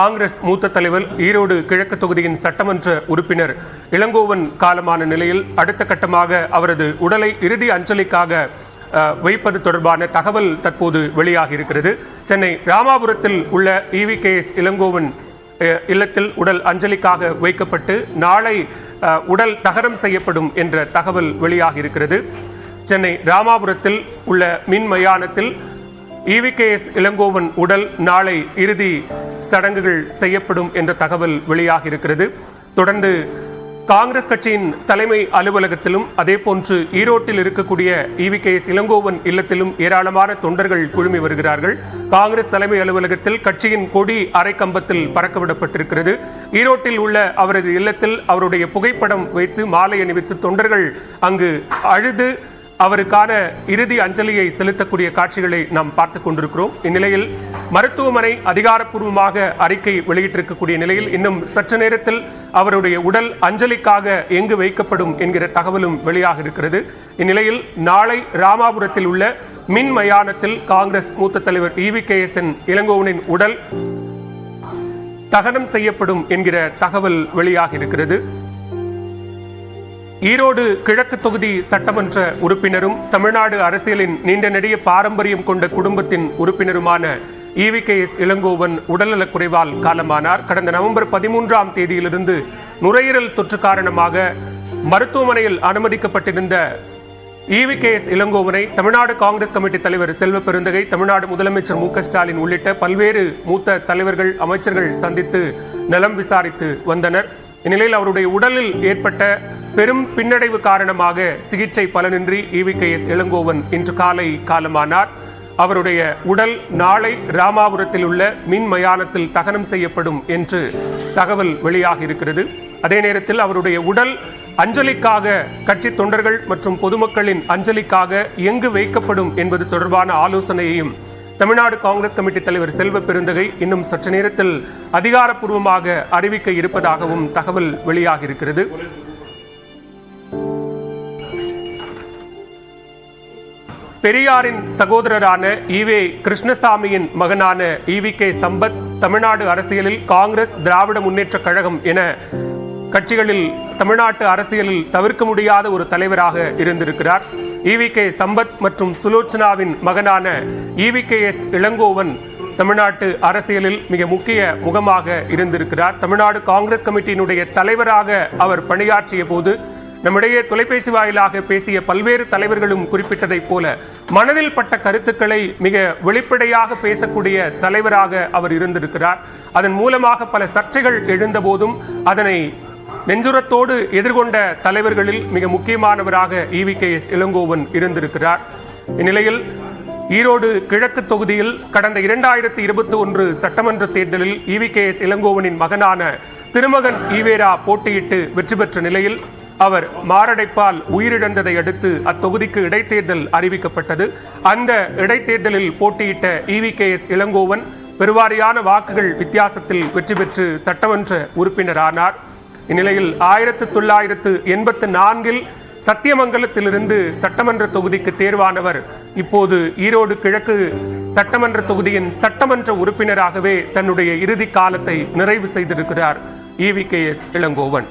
காங்கிரஸ் மூத்த தலைவர் ஈரோடு கிழக்கு தொகுதியின் சட்டமன்ற உறுப்பினர் இளங்கோவன் காலமான நிலையில் அடுத்த கட்டமாக அவரது உடலை இறுதி அஞ்சலிக்காக வைப்பது தொடர்பான தகவல் தற்போது வெளியாகி இருக்கிறது. சென்னை ராமாபுரத்தில் உள்ள EVKS இளங்கோவன் இல்லத்தில் உடல் அஞ்சலிக்காக வைக்கப்பட்டு நாளை உடல் தகனம் செய்யப்படும் என்ற தகவல் வெளியாகி இருக்கிறது. சென்னை ராமாபுரத்தில் உள்ள மின் மயானத்தில் EVKS இளங்கோவன் உடல் நாளை இறுதி சடங்குகள் செய்யப்படும் என்ற தகவல் வெளியாகி இருக்கிறது. தொடர்ந்து காங்கிரஸ் கட்சியின் தலைமை அலுவலகத்திலும் அதேபோன்று ஈரோட்டில் இருக்கக்கூடிய EVKS இளங்கோவன் இல்லத்திலும் ஏராளமான தொண்டர்கள் குழுமி வருகிறார்கள். காங்கிரஸ் தலைமை அலுவலகத்தில் கட்சியின் கொடி அரைக்கம்பத்தில் பறக்கவிடப்பட்டிருக்கிறது. ஈரோட்டில் உள்ள அவரது இல்லத்தில் அவருடைய புகைப்படம் வைத்து மாலை அணிவித்து தொண்டர்கள் அங்கு அழுது அவருக்கான இறுதி அஞ்சலியை செலுத்தக்கூடிய காட்சிகளை நாம் பார்த்துக் கொண்டிருக்கிறோம். இந்நிலையில் மருத்துவமனை அதிகாரப்பூர்வமாக அறிக்கை வெளியிட்டிருக்கக்கூடிய நிலையில் இன்னும் சற்று நேரத்தில் அவருடைய உடல் அஞ்சலிக்காக எங்கு வைக்கப்படும் என்கிற தகவலும் வெளியாக இருக்கிறது. இந்நிலையில் நாளை ராமாபுரத்தில் உள்ள மின் மயானத்தில் காங்கிரஸ் மூத்த தலைவர் EVKS இளங்கோவனின் உடல் தகனம் செய்யப்படும் என்கிற தகவல் வெளியாக இருக்கிறது. ஈரோடு கிழக்கு தொகுதி சட்டமன்ற உறுப்பினரும் தமிழ்நாடு அரசியலின் நீண்ட நெடிய பாரம்பரியம் கொண்ட குடும்பத்தின் உறுப்பினருமான EVKS இளங்கோவன் உடல்நலக் குறைவால் காலமானார். கடந்த நவம்பர் 13ஆம் தேதியிலிருந்து நுரையீரல் தொற்று காரணமாக மருத்துவமனையில் அனுமதிக்கப்பட்டிருந்த EVKS இளங்கோவனை தமிழ்நாடு காங்கிரஸ் கமிட்டி தலைவர் செல்வ பெருந்தகை, தமிழ்நாடு முதலமைச்சர் MK ஸ்டாலின் உள்ளிட்ட பல்வேறு மூத்த தலைவர்கள், அமைச்சர்கள் சந்தித்து நலம் விசாரித்து வந்தனர். இந்நிலையில் அவருடைய உடலில் ஏற்பட்ட பெரும் பின்னடைவு காரணமாக சிகிச்சை பலனின்றி EVKS இளங்கோவன் இன்று காலை காலமானார். அவருடைய உடல் நாளை ராமாபுரத்தில் உள்ள மின் மயானத்தில் தகனம் செய்யப்படும் என்று தகவல் வெளியாகி இருக்கிறது. அதே நேரத்தில் அவருடைய உடல் அஞ்சலிக்காக கட்சி தொண்டர்கள் மற்றும் பொதுமக்களின் அஞ்சலிக்காக எங்கு வைக்கப்படும் என்பது தொடர்பான ஆலோசனையையும் தமிழ்நாடு காங்கிரஸ் கமிட்டி தலைவர் செல்வ பெருந்தகை இன்னும் சற்று நேரத்தில் அதிகாரப்பூர்வமாக அறிவிக்க இருப்பதாகவும் தகவல் வெளியாகி இருக்கிறது. பெரியாரின் சகோதரரான EV கிருஷ்ணசாமியின் மகனான EVK சம்பத் தமிழ்நாடு அரசியலில் காங்கிரஸ், திராவிட முன்னேற்ற கழகம் என கட்சிகளில் தமிழ்நாட்டு அரசியலில் தவிர்க்க முடியாத ஒரு தலைவராக இருந்திருக்கிறார். EVK சம்பத் மற்றும் சுலோச்சனாவின் மகனான EVKS இளங்கோவன் தமிழ்நாட்டு அரசியலில் மிக முக்கிய முகமாக இருந்திருக்கிறார். தமிழ்நாடு காங்கிரஸ் கமிட்டியினுடைய தலைவராக அவர் பணியாற்றிய போது நம்முடைய தொலைபேசி வாயிலாக பேசிய பல்வேறு தலைவர்களும் குறிப்பிட்டதைப் போல மனதில் பட்ட கருத்துக்களை மிக வெளிப்படையாக பேசக்கூடிய தலைவராக அவர் இருந்திருக்கிறார். அதன் மூலமாக பல சர்ச்சைகள் எழுந்த போதும் அதனை நெஞ்சுரத்தோடு எதிர்கொண்ட தலைவர்களில் மிக முக்கியமானவராக EVKS இளங்கோவன் இருந்திருக்கிறார். இந்நிலையில் ஈரோடு கிழக்கு தொகுதியில் கடந்த 2021 சட்டமன்ற தேர்தலில் EVKS இளங்கோவனின் மகனான திருமகன் ஈவேரா போட்டியிட்டு வெற்றி பெற்ற நிலையில் அவர் மாரடைப்பால் உயிரிழந்ததை அடுத்து அத்தொகுதிக்கு இடைத்தேர்தல் அறிவிக்கப்பட்டது. அந்த இடைத்தேர்தலில் போட்டியிட்ட EVKS இளங்கோவன் பெருவாரியான வாக்குகள் வித்தியாசத்தில் வெற்றி பெற்று சட்டமன்ற உறுப்பினரானார். இந்நிலையில் 1984 சத்தியமங்கலத்திலிருந்து சட்டமன்ற தொகுதிக்கு தேர்வானவர் இப்போது ஈரோடு கிழக்கு சட்டமன்ற தொகுதியின் சட்டமன்ற உறுப்பினராகவே தன்னுடைய இறுதி காலத்தை நிறைவு செய்திருக்கிறார் EVKS இளங்கோவன்.